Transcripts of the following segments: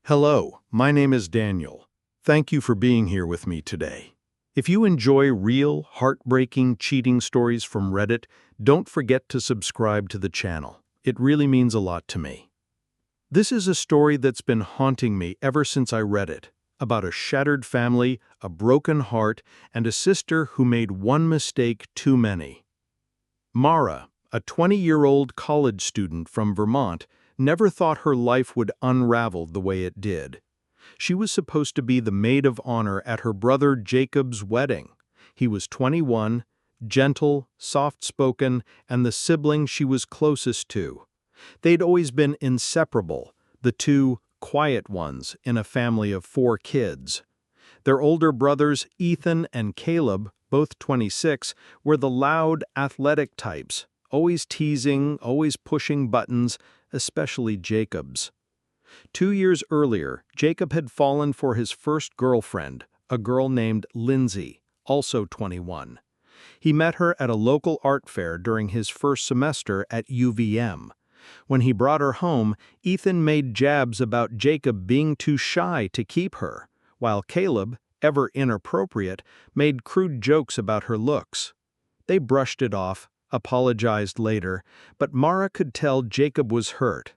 Hello, my name is Daniel. Thank you for being here with me today. If you enjoy real, heartbreaking, cheating stories from Reddit, don't forget to subscribe to the channel. It really means a lot to me. This is a story that's been haunting me ever since I read it, about a shattered family, a broken heart, and a sister who made one mistake too many. Mara, a 20-year-old college student from Vermont, never thought her life would unravel the way it did. She was supposed to be the maid of honor at her brother Jacob's wedding. He was 21, gentle, soft-spoken, and the sibling she was closest to. They'd always been inseparable, the two quiet ones in a family of 4 kids. Their older brothers, Ethan and Caleb, both 26, were the loud, athletic types, always teasing, always pushing buttons, especially Jacob's. 2 years earlier, Jacob had fallen for his first girlfriend, a girl named Lindsay, also 21. He met her at a local art fair during his first semester at UVM. When he brought her home, Ethan made jabs about Jacob being too shy to keep her, while Caleb, ever inappropriate, made crude jokes about her looks. They brushed it off, apologized later, but Mara could tell Jacob was hurt.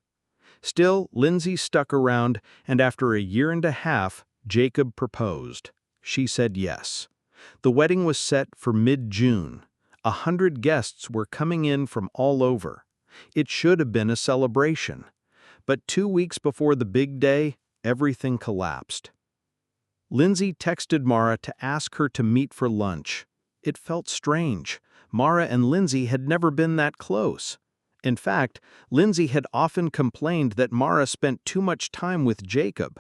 Still, Lindsay stuck around, and after a year and a half, Jacob proposed. She said yes. The wedding was set for mid-June. 100 guests were coming in from all over. It should have been a celebration. But 2 weeks before the big day, everything collapsed. Lindsay texted Mara to ask her to meet for lunch. It felt strange. Mara and Lindsay had never been that close. In fact, Lindsay had often complained that Mara spent too much time with Jacob.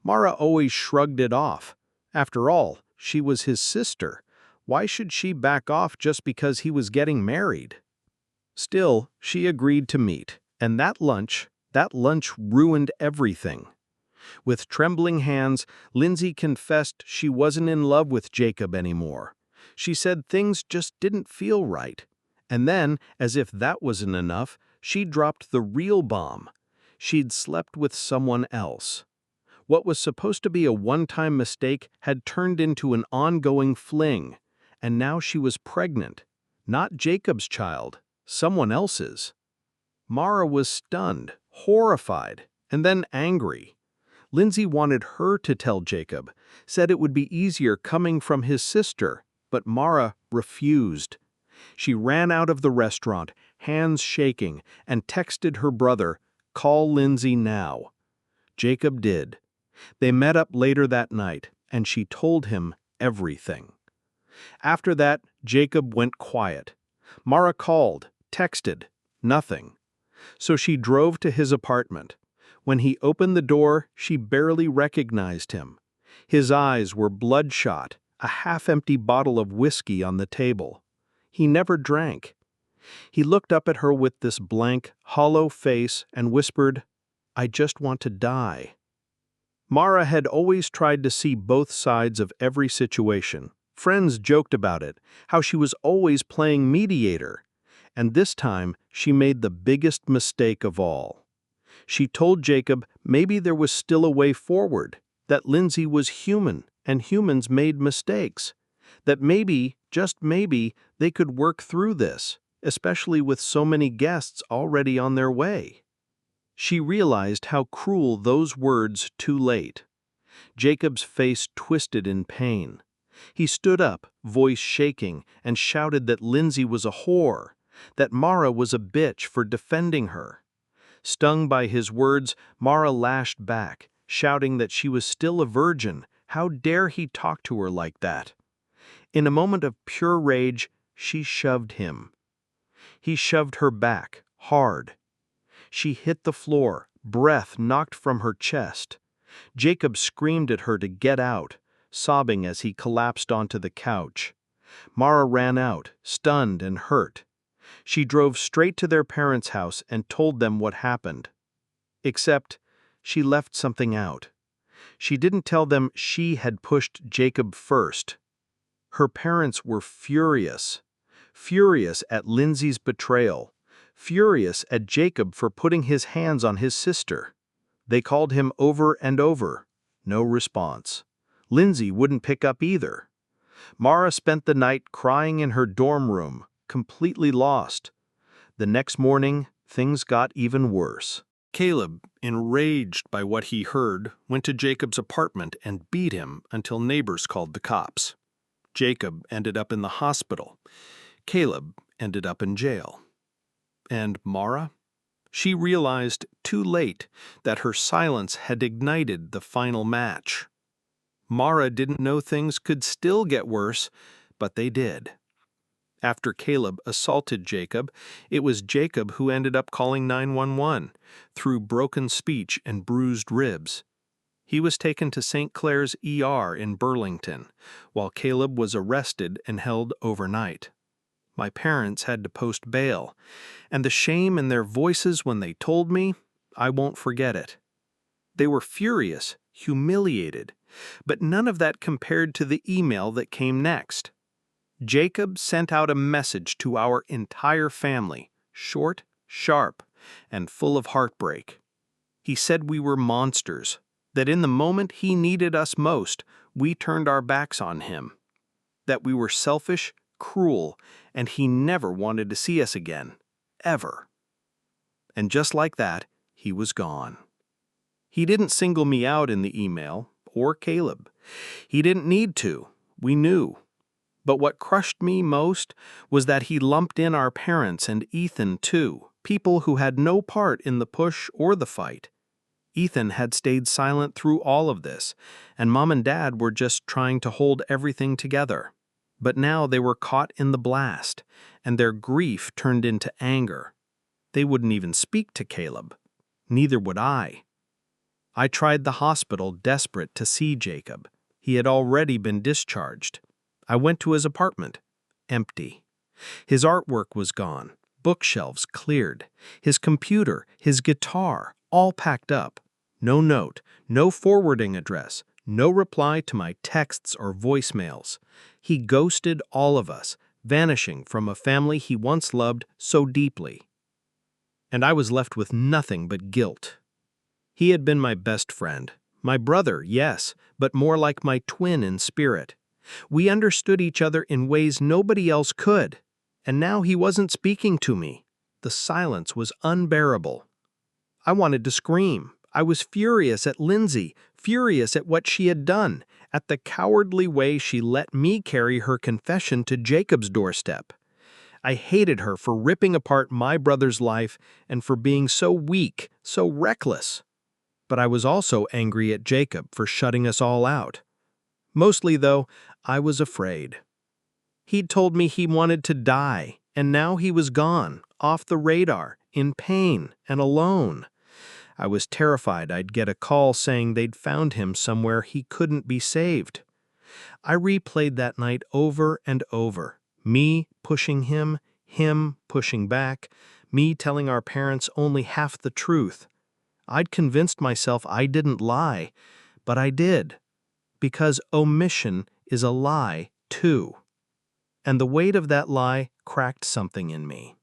Mara always shrugged it off. After all, she was his sister. Why should she back off just because he was getting married? Still, she agreed to meet, and that lunch ruined everything. With trembling hands, Lindsay confessed she wasn't in love with Jacob anymore. She said things just didn't feel right. And then, as if that wasn't enough, she dropped the real bomb. She'd slept with someone else. What was supposed to be a one-time mistake had turned into an ongoing fling, and now she was pregnant. Not Jacob's child, someone else's. Mara was stunned, horrified, and then angry. Lindsay wanted her to tell Jacob, said it would be easier coming from his sister, but Mara refused. She ran out of the restaurant, hands shaking, and texted her brother, "Call Lindsay now." Jacob did. They met up later that night, and she told him everything. After that, Jacob went quiet. Mara called, texted, nothing. So she drove to his apartment. When he opened the door, she barely recognized him. His eyes were bloodshot, a half-empty bottle of whiskey on the table. He never drank. He looked up at her with this blank, hollow face and whispered, "I just want to die." Mara had always tried to see both sides of every situation. Friends joked about it, how she was always playing mediator. And this time, she made the biggest mistake of all. She told Jacob maybe there was still a way forward, that Lindsay was human and humans made mistakes, that maybe, just maybe, they could work through this, especially with so many guests already on their way. She realized how cruel those words too late. Jacob's face twisted in pain. He stood up, voice shaking, and shouted that Lindsay was a whore, that Mara was a bitch for defending her. Stung by his words, Mara lashed back, shouting that she was still a virgin. How dare he talk to her like that? In a moment of pure rage, she shoved him. He shoved her back, hard. She hit the floor, breath knocked from her chest. Jacob screamed at her to get out, sobbing as he collapsed onto the couch. Mara ran out, stunned and hurt. She drove straight to their parents' house and told them what happened. Except, she left something out. She didn't tell them she had pushed Jacob first. Her parents were furious. Furious at Lindsay's betrayal. Furious at Jacob for putting his hands on his sister. They called him over and over. No response. Lindsay wouldn't pick up either. Mara spent the night crying in her dorm room, completely lost. The next morning, things got even worse. Caleb, enraged by what he heard, went to Jacob's apartment and beat him until neighbors called the cops. Jacob ended up in the hospital. Caleb ended up in jail. And Mara? She realized too late that her silence had ignited the final match. Mara didn't know things could still get worse, but they did. After Caleb assaulted Jacob, it was Jacob who ended up calling 911 through broken speech and bruised ribs. He was taken to St. Clair's ER in Burlington, while Caleb was arrested and held overnight. My parents had to post bail, and the shame in their voices when they told me, I won't forget it. They were furious, humiliated, but none of that compared to the email that came next. Jacob sent out a message to our entire family, short, sharp, and full of heartbreak. He said we were monsters, that in the moment he needed us most, we turned our backs on him, that we were selfish, cruel, and he never wanted to see us again, ever. And just like that, he was gone. He didn't single me out in the email, or Caleb. He didn't need to, we knew. But what crushed me most was that he lumped in our parents and Ethan too, people who had no part in the push or the fight. Ethan had stayed silent through all of this, and Mom and Dad were just trying to hold everything together. But now they were caught in the blast, and their grief turned into anger. They wouldn't even speak to Caleb. Neither would I. I tried the hospital, desperate to see Jacob. He had already been discharged. I went to his apartment. Empty. His artwork was gone, bookshelves cleared, his computer, his guitar, all packed up. No note, no forwarding address, no reply to my texts or voicemails. He ghosted all of us, vanishing from a family he once loved so deeply. And I was left with nothing but guilt. He had been my best friend, my brother, yes, but more like my twin in spirit. We understood each other in ways nobody else could, and now he wasn't speaking to me. The silence was unbearable. I wanted to scream. I was furious at Lindsay, furious at what she had done, at the cowardly way she let me carry her confession to Jacob's doorstep. I hated her for ripping apart my brother's life and for being so weak, so reckless. But I was also angry at Jacob for shutting us all out. Mostly, though, I was afraid. He'd told me he wanted to die, and now he was gone, off the radar, in pain and alone. I was terrified I'd get a call saying they'd found him somewhere he couldn't be saved. I replayed that night over and over, me pushing him pushing back, me telling our parents only half the truth. I'd convinced myself I didn't lie, but I did. Because omission is a lie, too. And the weight of that lie cracked something in me.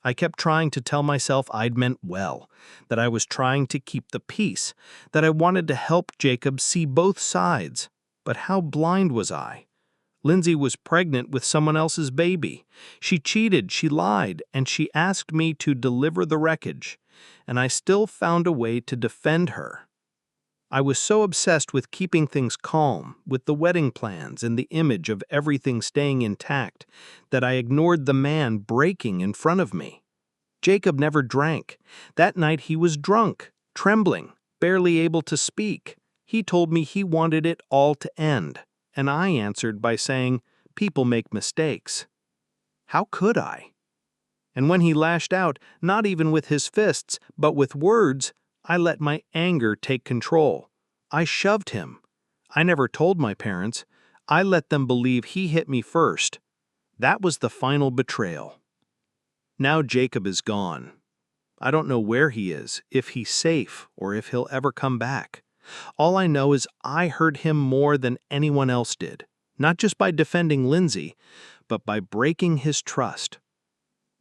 I kept trying to tell myself I'd meant well, that I was trying to keep the peace, that I wanted to help Jacob see both sides. But how blind was I? Lindsay was pregnant with someone else's baby. She cheated, she lied, and she asked me to deliver the wreckage, and I still found a way to defend her. I was so obsessed with keeping things calm, with the wedding plans and the image of everything staying intact, that I ignored the man breaking in front of me. Jacob never drank. That night he was drunk, trembling, barely able to speak. He told me he wanted it all to end, and I answered by saying, "People make mistakes." How could I? And when he lashed out, not even with his fists, but with words, I let my anger take control. I shoved him. I never told my parents. I let them believe he hit me first. That was the final betrayal. Now Jacob is gone. I don't know where he is, if he's safe, or if he'll ever come back. All I know is I hurt him more than anyone else did, not just by defending Lindsay, but by breaking his trust.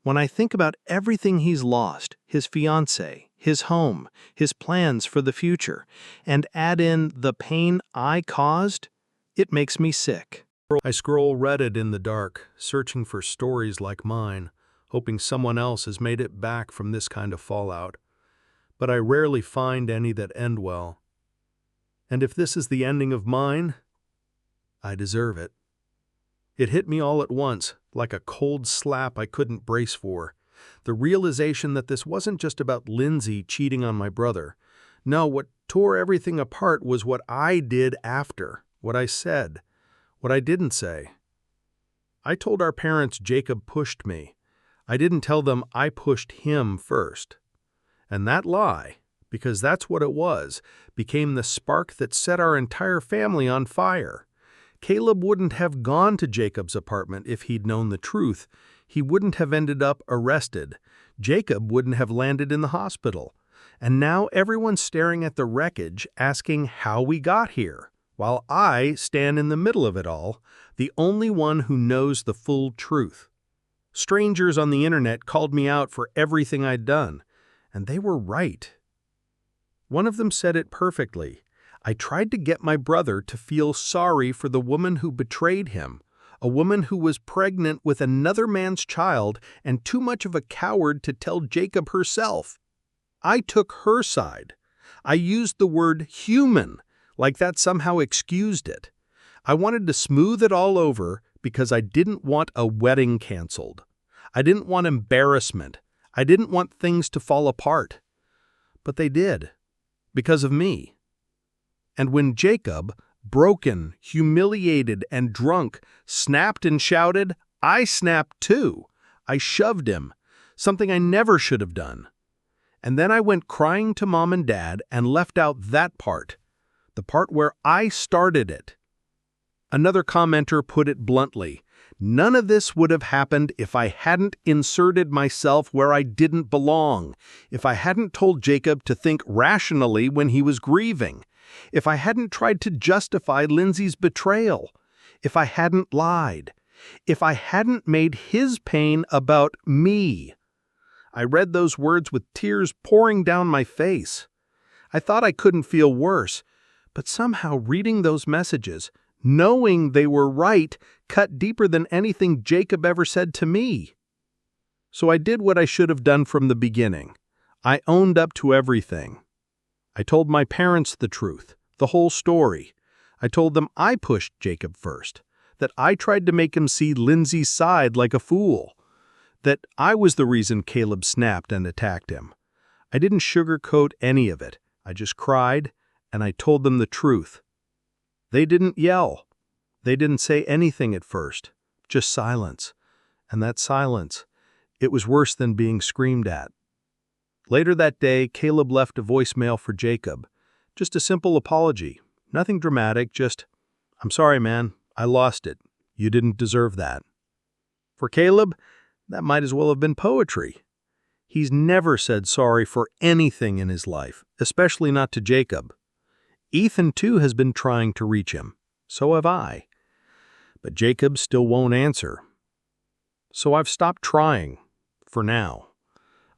When I think about everything he's lost, his fiancée, his home, his plans for the future, and add in the pain I caused, it makes me sick. I scroll Reddit in the dark, searching for stories like mine, hoping someone else has made it back from this kind of fallout. But I rarely find any that end well. And if this is the ending of mine, I deserve it. It hit me all at once, like a cold slap I couldn't brace for. The realization that this wasn't just about Lindsay cheating on my brother. No, what tore everything apart was what I did after, what I said, what I didn't say. I told our parents Jacob pushed me. I didn't tell them I pushed him first. And that lie, because that's what it was, became the spark that set our entire family on fire. Caleb wouldn't have gone to Jacob's apartment if he'd known the truth. He wouldn't have ended up arrested. Jacob wouldn't have landed in the hospital. And now everyone's staring at the wreckage, asking how we got here, while I stand in the middle of it all, the only one who knows the full truth. Strangers on the internet called me out for everything I'd done, and they were right. One of them said it perfectly. I tried to get my brother to feel sorry for the woman who betrayed him, a woman who was pregnant with another man's child and too much of a coward to tell Jacob herself. I took her side. I used the word human, like that somehow excused it. I wanted to smooth it all over because I didn't want a wedding canceled. I didn't want embarrassment. I didn't want things to fall apart. But they did, because of me. And when Jacob, broken, humiliated, and drunk, snapped and shouted, I snapped too. I shoved him, something I never should have done. And then I went crying to Mom and Dad and left out that part, the part where I started it. Another commenter put it bluntly, none of this would have happened if I hadn't inserted myself where I didn't belong, if I hadn't told Jacob to think rationally when he was grieving, if I hadn't tried to justify Lindsay's betrayal, if I hadn't lied, if I hadn't made his pain about me. I read those words with tears pouring down my face. I thought I couldn't feel worse, but somehow reading those messages, knowing they were right, cut deeper than anything Jacob ever said to me. So I did what I should have done from the beginning. I owned up to everything. I told my parents the truth, the whole story. I told them I pushed Jacob first, that I tried to make him see Lindsay's side like a fool, that I was the reason Caleb snapped and attacked him. I didn't sugarcoat any of it. I just cried, and I told them the truth. They didn't yell. They didn't say anything at first, just silence. And that silence, it was worse than being screamed at. Later that day, Caleb left a voicemail for Jacob. Just a simple apology. Nothing dramatic, just, I'm sorry, man. I lost it. You didn't deserve that. For Caleb, that might as well have been poetry. He's never said sorry for anything in his life, especially not to Jacob. Ethan, too, has been trying to reach him. So have I. But Jacob still won't answer. So I've stopped trying, for now.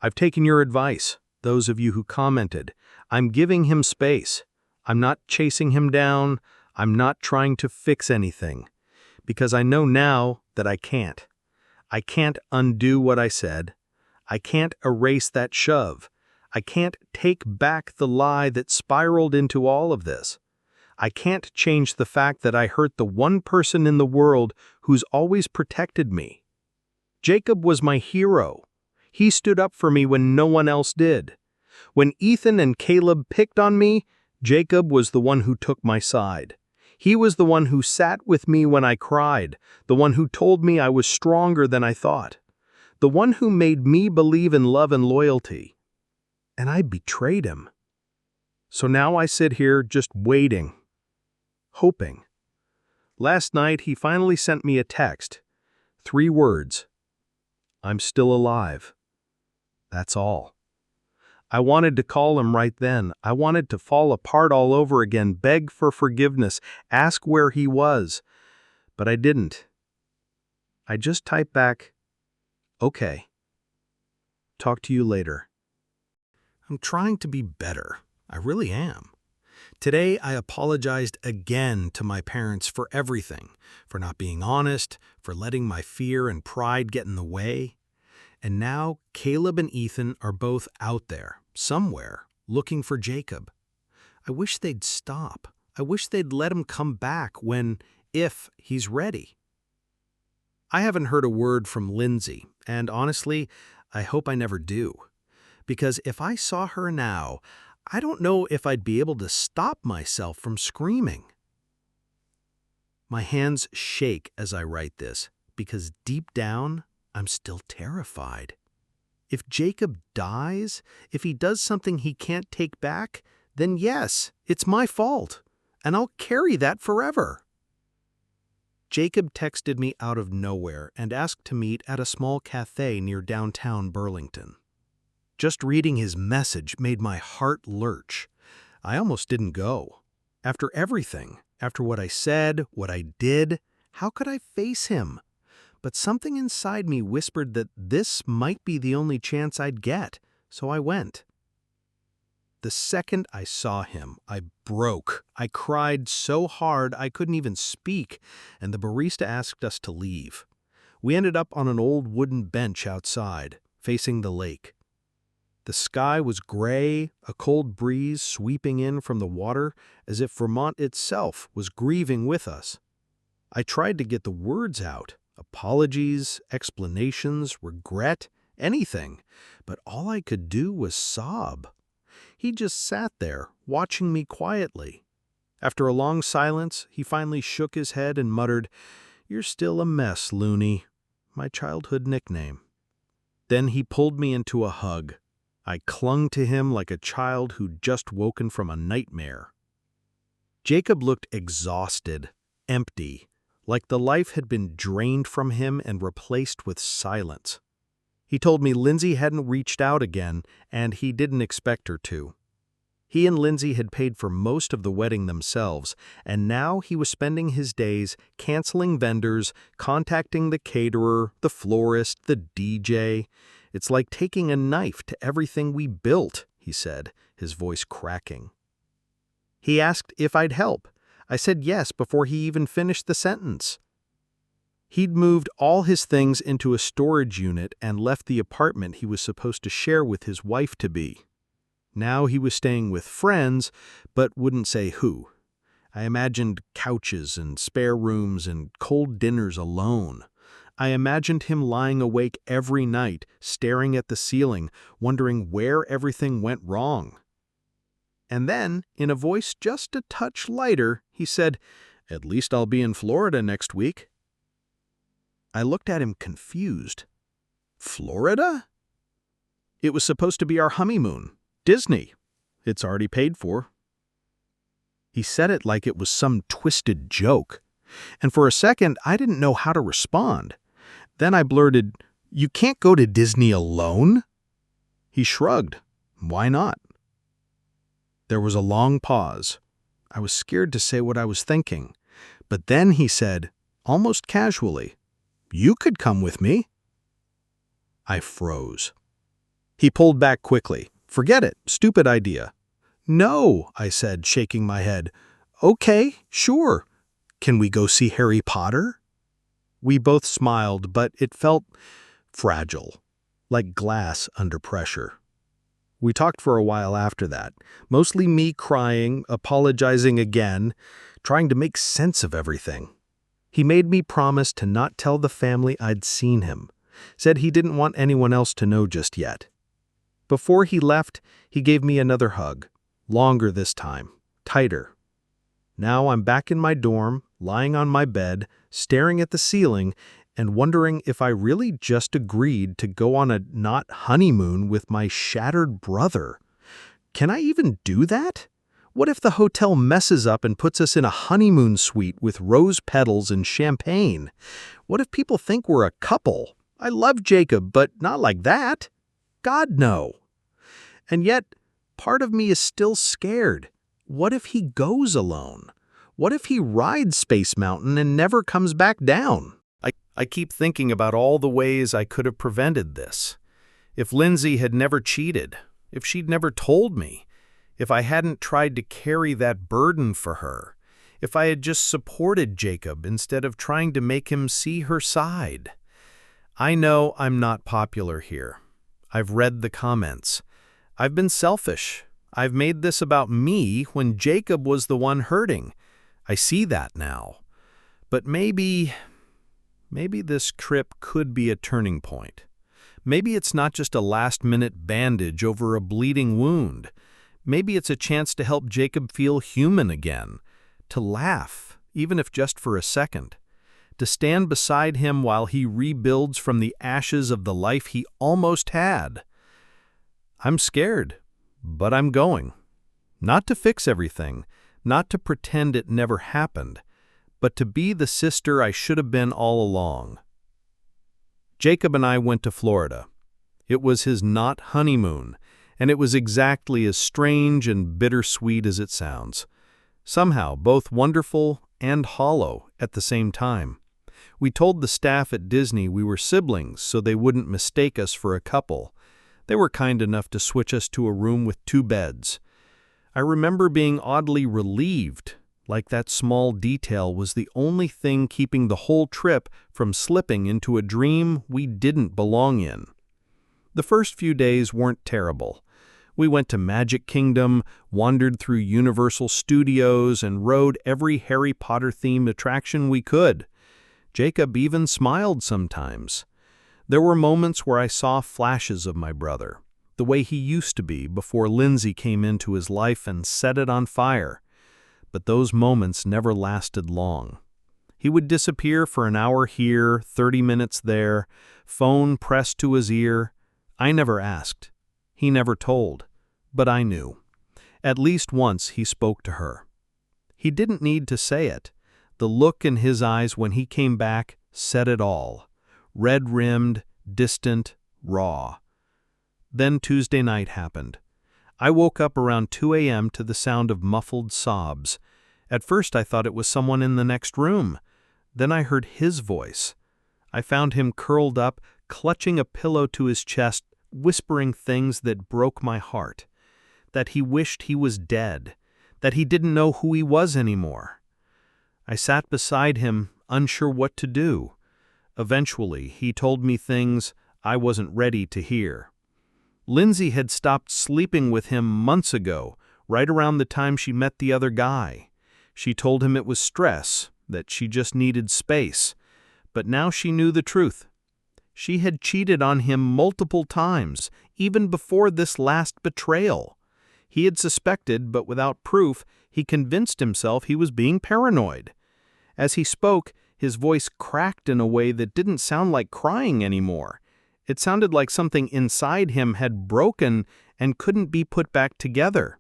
I've taken your advice, those of you who commented. I'm giving him space. I'm not chasing him down. I'm not trying to fix anything. Because I know now that I can't. I can't undo what I said. I can't erase that shove. I can't take back the lie that spiraled into all of this. I can't change the fact that I hurt the one person in the world who's always protected me. Jacob was my hero. He stood up for me when no one else did. When Ethan and Caleb picked on me, Jacob was the one who took my side. He was the one who sat with me when I cried, the one who told me I was stronger than I thought, the one who made me believe in love and loyalty. And I betrayed him. So now I sit here just waiting, hoping. Last night he finally sent me a text. 3 words. I'm still alive. That's all. I wanted to call him right then. I wanted to fall apart all over again, beg for forgiveness, ask where he was. But I didn't. I just typed back, okay. Talk to you later. I'm trying to be better. I really am. Today, I apologized again to my parents for everything, for not being honest, for letting my fear and pride get in the way. And now, Caleb and Ethan are both out there, somewhere, looking for Jacob. I wish they'd stop. I wish they'd let him come back if he's ready. I haven't heard a word from Lindsay, and honestly, I hope I never do. Because if I saw her now, I don't know if I'd be able to stop myself from screaming. My hands shake as I write this, because deep down, I'm still terrified. If Jacob dies, if he does something he can't take back, then yes, it's my fault, and I'll carry that forever. Jacob texted me out of nowhere and asked to meet at a small cafe near downtown Burlington. Just reading his message made my heart lurch. I almost didn't go. After everything, after what I said, what I did, how could I face him? But something inside me whispered that this might be the only chance I'd get, so I went. The second I saw him, I broke. I cried so hard I couldn't even speak, and the barista asked us to leave. We ended up on an old wooden bench outside, facing the lake. The sky was gray, a cold breeze sweeping in from the water as if Vermont itself was grieving with us. I tried to get the words out, apologies, explanations, regret, anything, but all I could do was sob. He just sat there, watching me quietly. After a long silence, he finally shook his head and muttered, "You're still a mess, Looney," my childhood nickname. Then he pulled me into a hug. I clung to him like a child who'd just woken from a nightmare. Jacob looked exhausted, empty, like the life had been drained from him and replaced with silence. He told me Lindsay hadn't reached out again, and he didn't expect her to. He and Lindsay had paid for most of the wedding themselves, and now he was spending his days canceling vendors, contacting the caterer, the florist, the DJ. "It's like taking a knife to everything we built," he said, his voice cracking. He asked if I'd help. I said yes before he even finished the sentence. He'd moved all his things into a storage unit and left the apartment he was supposed to share with his wife-to-be. Now he was staying with friends, but wouldn't say who. I imagined couches and spare rooms and cold dinners alone. I imagined him lying awake every night, staring at the ceiling, wondering where everything went wrong. And then, in a voice just a touch lighter, he said, "At least I'll be in Florida next week." I looked at him confused. Florida? It was supposed to be our honeymoon. Disney. It's already paid for. He said it like it was some twisted joke. And for a second, I didn't know how to respond. Then I blurted, "You can't go to Disney alone?" He shrugged. "Why not?" There was a long pause. I was scared to say what I was thinking. But then he said, almost casually, "You could come with me." I froze. He pulled back quickly. "Forget it. Stupid idea." "No," I said, shaking my head. "Okay, sure. Can we go see Harry Potter?" We both smiled, but it felt fragile, like glass under pressure. We talked for a while after that, mostly me crying, apologizing again, trying to make sense of everything. He made me promise to not tell the family I'd seen him, said he didn't want anyone else to know just yet. Before he left, he gave me another hug, longer this time, tighter. Now I'm back in my dorm, lying on my bed, staring at the ceiling, and wondering if I really just agreed to go on a not honeymoon with my shattered brother. Can I even do that? What if the hotel messes up and puts us in a honeymoon suite with rose petals and champagne? What if people think we're a couple? I love Jacob, but not like that. God, no. And yet, part of me is still scared. What if he goes alone? What if he rides Space Mountain and never comes back down? I keep thinking about all the ways I could have prevented this. If Lindsay had never cheated, if she'd never told me, if I hadn't tried to carry that burden for her, if I had just supported Jacob instead of trying to make him see her side. I know I'm not popular here. I've read the comments. I've been selfish. I've made this about me when Jacob was the one hurting. I see that now. But maybe this trip could be a turning point. Maybe it's not just a last-minute bandage over a bleeding wound. Maybe it's a chance to help Jacob feel human again, to laugh, even if just for a second, to stand beside him while he rebuilds from the ashes of the life he almost had. I'm scared, but I'm going. Not to fix everything, not to pretend it never happened, but to be the sister I should have been all along. Jacob and I went to Florida. It was his not honeymoon, and it was exactly as strange and bittersweet as it sounds. Somehow both wonderful and hollow at the same time. We told the staff at Disney we were siblings so they wouldn't mistake us for a couple. They were kind enough to switch us to a room with 2 beds. I remember being oddly relieved, like that small detail was the only thing keeping the whole trip from slipping into a dream we didn't belong in. The first few days weren't terrible. We went to Magic Kingdom, wandered through Universal Studios, and rode every Harry Potter-themed attraction we could. Jacob even smiled sometimes. There were moments where I saw flashes of my brother, the way he used to be before Lindsay came into his life and set it on fire. But those moments never lasted long. He would disappear for an hour here, 30 minutes there, phone pressed to his ear. I never asked. He never told. But I knew. At least once he spoke to her. He didn't need to say it. The look in his eyes when he came back said it all. Red-rimmed, distant, raw. Then Tuesday night happened. I woke up around 2 a.m. to the sound of muffled sobs. At first I thought it was someone in the next room. Then I heard his voice. I found him curled up, clutching a pillow to his chest, whispering things that broke my heart. That he wished he was dead. That he didn't know who he was anymore. I sat beside him, unsure what to do. Eventually, he told me things I wasn't ready to hear. Lindsay had stopped sleeping with him months ago, right around the time she met the other guy. She told him it was stress, that she just needed space. But now she knew the truth. She had cheated on him multiple times, even before this last betrayal. He had suspected, but without proof, he convinced himself he was being paranoid. As he spoke, his voice cracked in a way that didn't sound like crying anymore. It sounded like something inside him had broken and couldn't be put back together.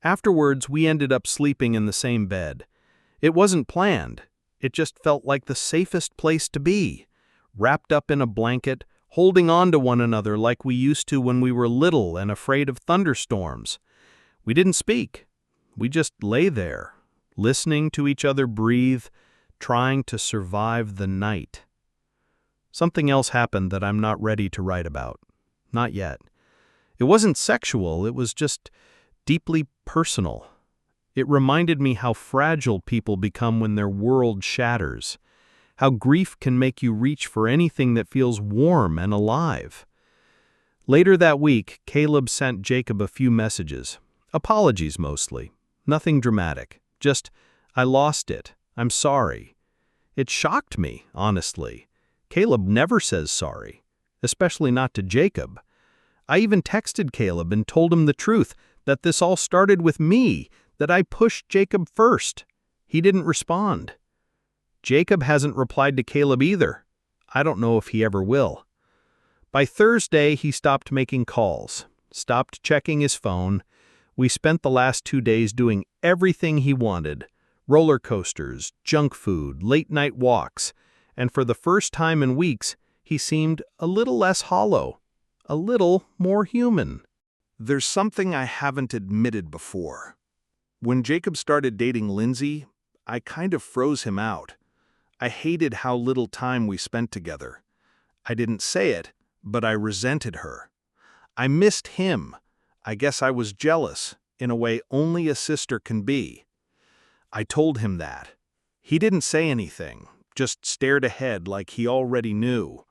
Afterwards, we ended up sleeping in the same bed. It wasn't planned. It just felt like the safest place to be. Wrapped up in a blanket, holding on to one another like we used to when we were little and afraid of thunderstorms. We didn't speak. We just lay there, listening to each other breathe, trying to survive the night. Something else happened that I'm not ready to write about. Not yet. It wasn't sexual, it was just deeply personal. It reminded me how fragile people become when their world shatters. How grief can make you reach for anything that feels warm and alive. Later that week, Caleb sent Jacob a few messages. Apologies mostly. Nothing dramatic. Just, I lost it. I'm sorry. It shocked me, honestly. Caleb never says sorry, especially not to Jacob. I even texted Caleb and told him the truth, that this all started with me, that I pushed Jacob first. He didn't respond. Jacob hasn't replied to Caleb either. I don't know if he ever will. By Thursday, he stopped making calls, stopped checking his phone. We spent the last 2 days doing everything he wanted. Roller coasters, junk food, late-night walks. And for the first time in weeks, he seemed a little less hollow, a little more human. There's something I haven't admitted before. When Jacob started dating Lindsay, I kind of froze him out. I hated how little time we spent together. I didn't say it, but I resented her. I missed him, I guess I was jealous, in a way only a sister can be. I told him that. He didn't say anything, just stared ahead like he already knew.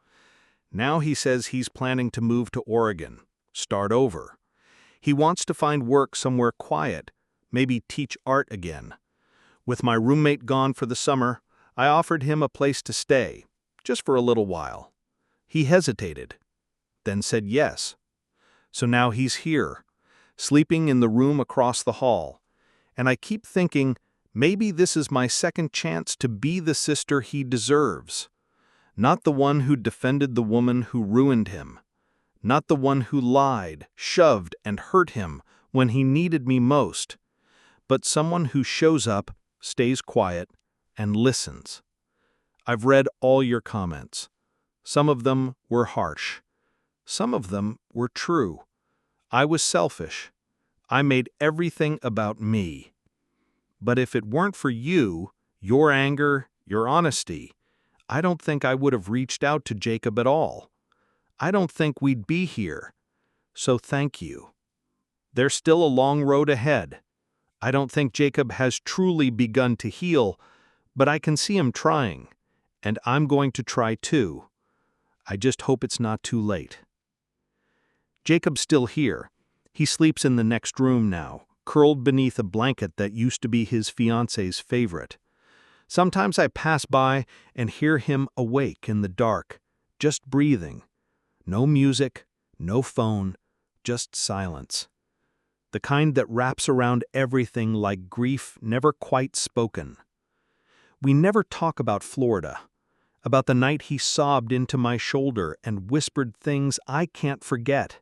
Now he says he's planning to move to Oregon, start over. He wants to find work somewhere quiet, maybe teach art again. With my roommate gone for the summer, I offered him a place to stay, just for a little while. He hesitated, then said yes. So now he's here, sleeping in the room across the hall, and I keep thinking maybe this is my second chance to be the sister he deserves. Not the one who defended the woman who ruined him. Not the one who lied, shoved, and hurt him when he needed me most, but someone who shows up, stays quiet, and listens. I've read all your comments. Some of them were harsh. Some of them were true. I was selfish. I made everything about me. But if it weren't for you, your anger, your honesty, I don't think I would have reached out to Jacob at all. I don't think we'd be here. So thank you. There's still a long road ahead. I don't think Jacob has truly begun to heal, but I can see him trying, and I'm going to try too. I just hope it's not too late. Jacob's still here. He sleeps in the next room now, curled beneath a blanket that used to be his fiancée's favorite. Sometimes I pass by and hear him awake in the dark, just breathing. No music, no phone, just silence. The kind that wraps around everything like grief never quite spoken. We never talk about Florida, about the night he sobbed into my shoulder and whispered things I can't forget,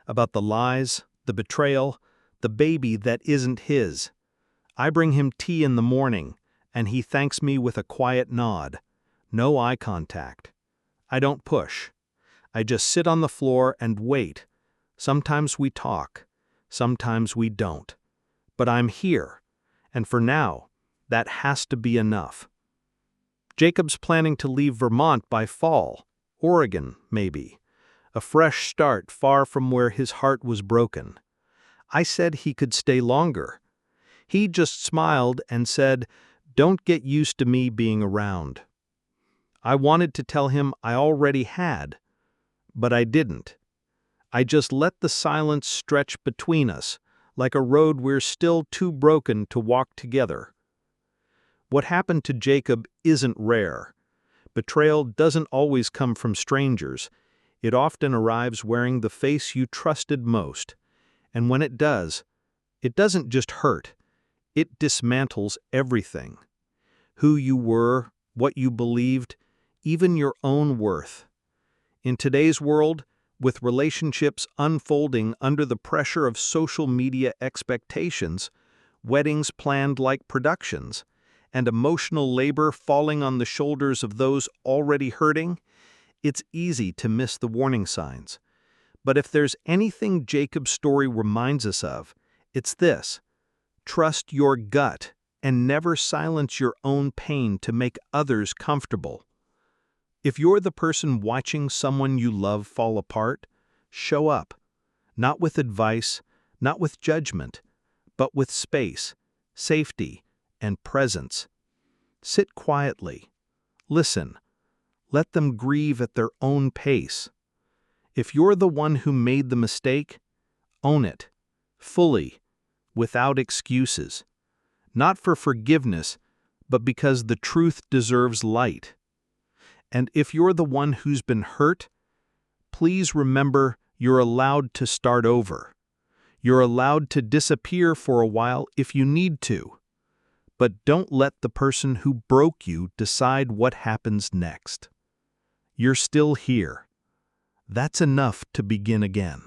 about the lies, the betrayal, the baby that isn't his. I bring him tea in the morning, and he thanks me with a quiet nod. No eye contact. I don't push. I just sit on the floor and wait. Sometimes we talk. Sometimes we don't. But I'm here, and for now, that has to be enough. Jacob's planning to leave Vermont by fall, Oregon, maybe. A fresh start far from where his heart was broken. I said he could stay longer. He just smiled and said, "Don't get used to me being around." I wanted to tell him I already had, but I didn't. I just let the silence stretch between us, like a road we're still too broken to walk together. What happened to Jacob isn't rare. Betrayal doesn't always come from strangers. It often arrives wearing the face you trusted most. And when it doesn't just hurt. It dismantles everything. Who you were, what you believed, even your own worth. In today's world, with relationships unfolding under the pressure of social media expectations, weddings planned like productions, and emotional labor falling on the shoulders of those already hurting, it's easy to miss the warning signs. But if there's anything Jacob's story reminds us of, it's this: trust your gut and never silence your own pain to make others comfortable. If you're the person watching someone you love fall apart, show up. Not with advice, not with judgment, but with space, safety, and presence. Sit quietly. Listen. Let them grieve at their own pace. If you're the one who made the mistake, own it, fully, without excuses. Not for forgiveness, but because the truth deserves light. And if you're the one who's been hurt, please remember you're allowed to start over. You're allowed to disappear for a while if you need to. But don't let the person who broke you decide what happens next. You're still here. That's enough to begin again.